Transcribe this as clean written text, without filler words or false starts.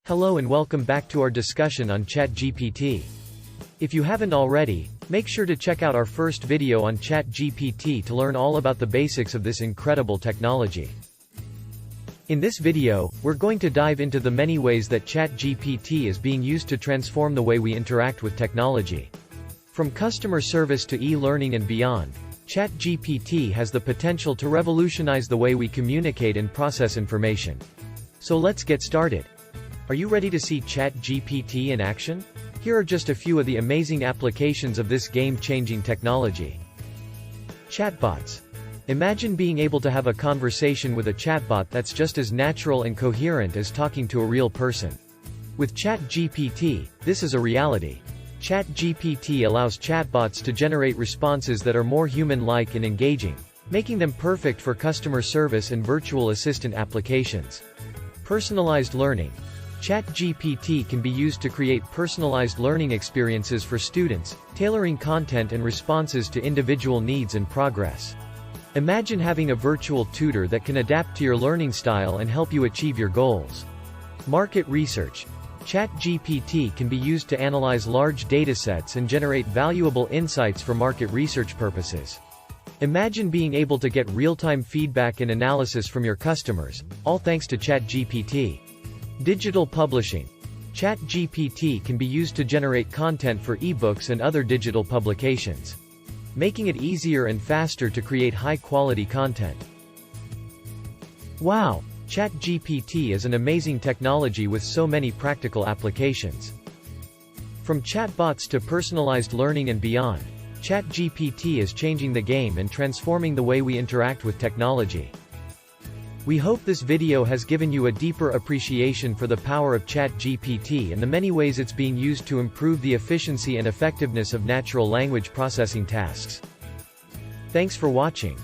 Hello and welcome back to our discussion on ChatGPT. If you haven't already, make sure to check out our first video on ChatGPT to learn all about the basics of this incredible technology. In this video, we're going to dive into the many ways that ChatGPT is being used to transform the way we interact with technology. From customer service to e-learning and beyond, ChatGPT has the potential to revolutionize the way we communicate and process information. So let's get started. Are you ready to see ChatGPT in action? Here are just a few of the amazing applications of this game-changing technology. Chatbots. Imagine being able to have a conversation with a chatbot that's just as natural and coherent as talking to a real person. With ChatGPT, this is a reality. ChatGPT allows chatbots to generate responses that are more human-like and engaging, making them perfect for customer service and virtual assistant applications. Personalized learning. ChatGPT can be used to create personalized learning experiences for students, tailoring content and responses to individual needs and progress. Imagine having a virtual tutor that can adapt to your learning style and help you achieve your goals. Market research. ChatGPT can be used to analyze large datasets and generate valuable insights for market research purposes. Imagine being able to get real-time feedback and analysis from your customers, all thanks to ChatGPT. Digital publishing. ChatGPT can be used to generate content for ebooks and other digital publications, making it easier and faster to create high-quality content. Wow! ChatGPT is an amazing technology with so many practical applications. From chatbots to personalized learning and beyond, ChatGPT is changing the game and transforming the way we interact with technology. We hope this video has given you a deeper appreciation for the power of ChatGPT and the many ways it's being used to improve the efficiency and effectiveness of natural language processing tasks. Thanks for watching.